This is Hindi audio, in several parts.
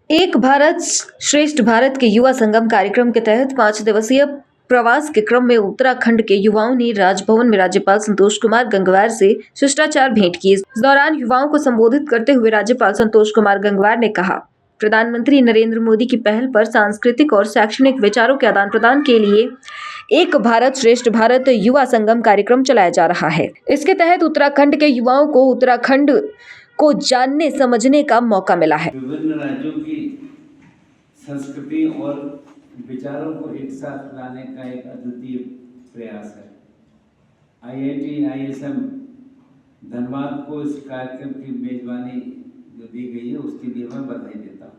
एक भारत श्रेष्ठ भारत के युवा संगम कार्यक्रम के तहत 5 दिवसीय प्रवास के क्रम में उत्तराखंड के युवाओं ने राजभवन में राज्यपाल संतोष कुमार गंगवार से शिष्टाचार भेंट की। इस दौरान युवाओं को संबोधित करते हुए राज्यपाल संतोष कुमार गंगवार ने कहा, प्रधानमंत्री नरेंद्र मोदी की पहल पर सांस्कृतिक और शैक्षणिक विचारों के आदान प्रदान के लिए एक भारत श्रेष्ठ भारत युवा संगम कार्यक्रम चलाया जा रहा है। इसके तहत उत्तराखंड के युवाओं को उत्तराखंड को जानने समझने का मौका मिला है। विभिन्न राज्यों की संस्कृति और विचारों को एक साथ लाने का एक अद्वितीय प्रयास है। IIT ISM धनबाद को इस कार्यक्रम की मेजबानी जो दी गई है उसके लिए मैं बधाई देता हूँ।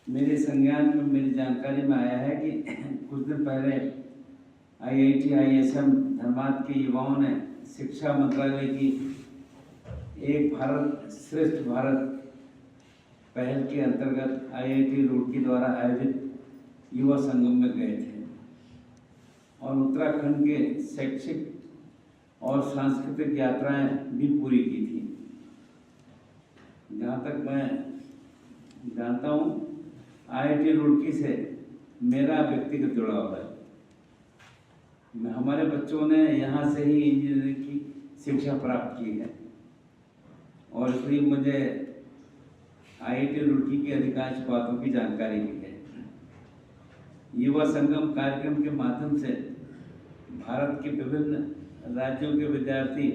मेरे संज्ञान में मेरी जानकारी में आया है कि कुछ दिन पहले IIT ISM धनबाद के युवाओं ने शिक्षा मंत्रालय की एक भारत श्रेष्ठ भारत पहल के अंतर्गत IIT रुड़की द्वारा आयोजित युवा संगम में गए थे और उत्तराखंड के शैक्षिक और सांस्कृतिक यात्राएं भी पूरी की थी। जहाँ तक मैं जानता हूँ IIT रुड़की से मेरा व्यक्तिगत जुड़ाव है। हमारे बच्चों ने यहाँ से ही इंजीनियरिंग की शिक्षा प्राप्त की है और इसलिए मुझे IIT रुड़की की अधिकांश बातों की जानकारी भी है। युवा संगम कार्यक्रम के माध्यम से भारत के विभिन्न राज्यों के विद्यार्थी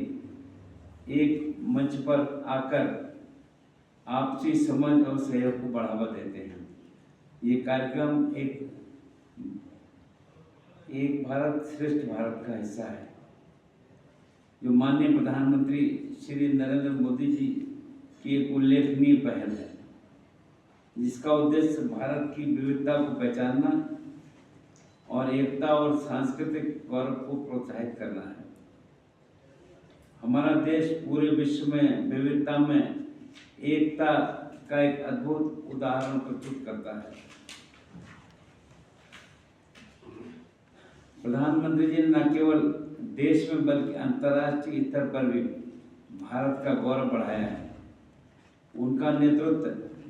एक मंच पर आकर आपसी समझ और सहयोग को बढ़ावा देते हैं। ये कार्यक्रम एक भारत श्रेष्ठ भारत का हिस्सा है जो माननीय प्रधानमंत्री श्री नरेंद्र मोदी जी की एक उल्लेखनीय पहल है, जिसका उद्देश्य भारत की विविधता को पहचानना और एकता और सांस्कृतिक गौरव को प्रोत्साहित करना है। हमारा देश पूरे विश्व में विविधता में एकता का एक अद्भुत उदाहरण प्रस्तुत करता है। प्रधानमंत्री जी ने न केवल देश में बल्कि अंतर्राष्ट्रीय स्तर पर भी भारत का गौरव बढ़ाया है। उनका नेतृत्व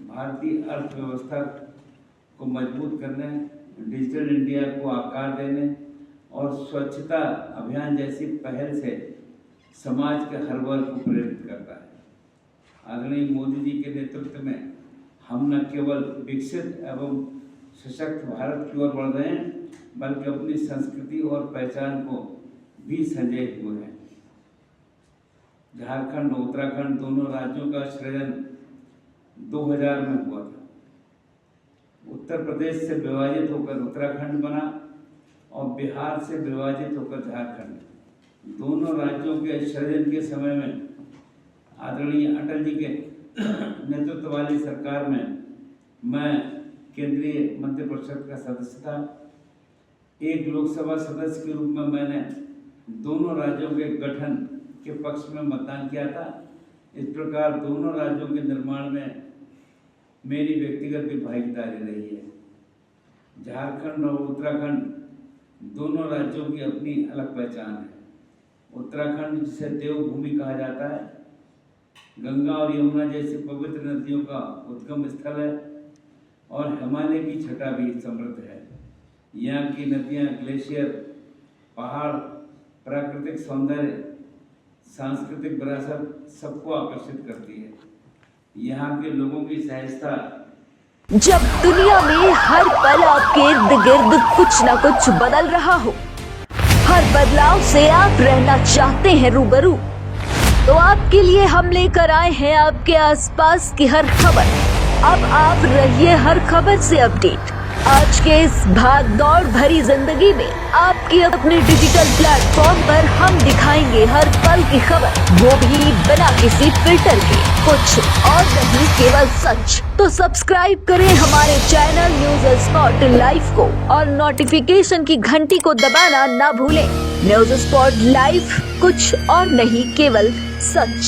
भारतीय अर्थव्यवस्था को मजबूत करने, डिजिटल इंडिया को आकार देने और स्वच्छता अभियान जैसी पहल से समाज के हर वर्ग को प्रेरित करता है। आदरणीय मोदी जी के नेतृत्व में हम न केवल विकसित एवं सशक्त भारत की ओर बढ़ रहे हैं बल्कि अपनी संस्कृति और पहचान को भी संजोए हुए हैं। झारखंड और उत्तराखंड दोनों राज्यों का सृजन 2000 में हुआ था। उत्तर प्रदेश से विभाजित होकर उत्तराखंड बना और बिहार से विभाजित होकर झारखंड। दोनों राज्यों के सृजन के समय में आदरणीय अटल जी के नेतृत्व वाली सरकार में मैं केंद्रीय मंत्रिपरिषद का सदस्य था। एक लोकसभा सदस्य के रूप में मैंने दोनों राज्यों के गठन के पक्ष में मतदान किया था। इस प्रकार दोनों राज्यों के निर्माण में मेरी व्यक्तिगत भी भागीदारी रही है। झारखंड और उत्तराखंड दोनों राज्यों की अपनी अलग पहचान है। उत्तराखंड जिसे देवभूमि कहा जाता है, गंगा और यमुना जैसी पवित्र नदियों का उद्गम स्थल है और हिमालय की छटा भी समृद्ध है। यहाँ की नदियाँ, ग्लेशियर, पहाड़, प्राकृतिक सौंदर्य, सांस्कृतिक विरासत सबको आकर्षित करती है। यहाँ के लोगों की सहजता। जब दुनिया में हर पल आपके इर्द गिर्द कुछ न कुछ बदल रहा हो, हर बदलाव से आप रहना चाहते हैं रूबरू, तो आपके लिए हम लेकर आए हैं आपके आसपास की हर खबर। अब आप रहिए हर खबर से अपडेट। आज के इस भाग दौड़ भरी जिंदगी में आपकी अपने डिजिटल प्लेटफॉर्म पर हम दिखाएंगे हर पल की खबर, वो भी बिना किसी फिल्टर के, कुछ और नहीं केवल सच। तो सब्सक्राइब करें हमारे चैनल न्यूज़ स्पॉट लाइव को और नोटिफिकेशन की घंटी को दबाना ना भूलें। न्यूज़ स्पॉट लाइव, कुछ और नहीं केवल सच।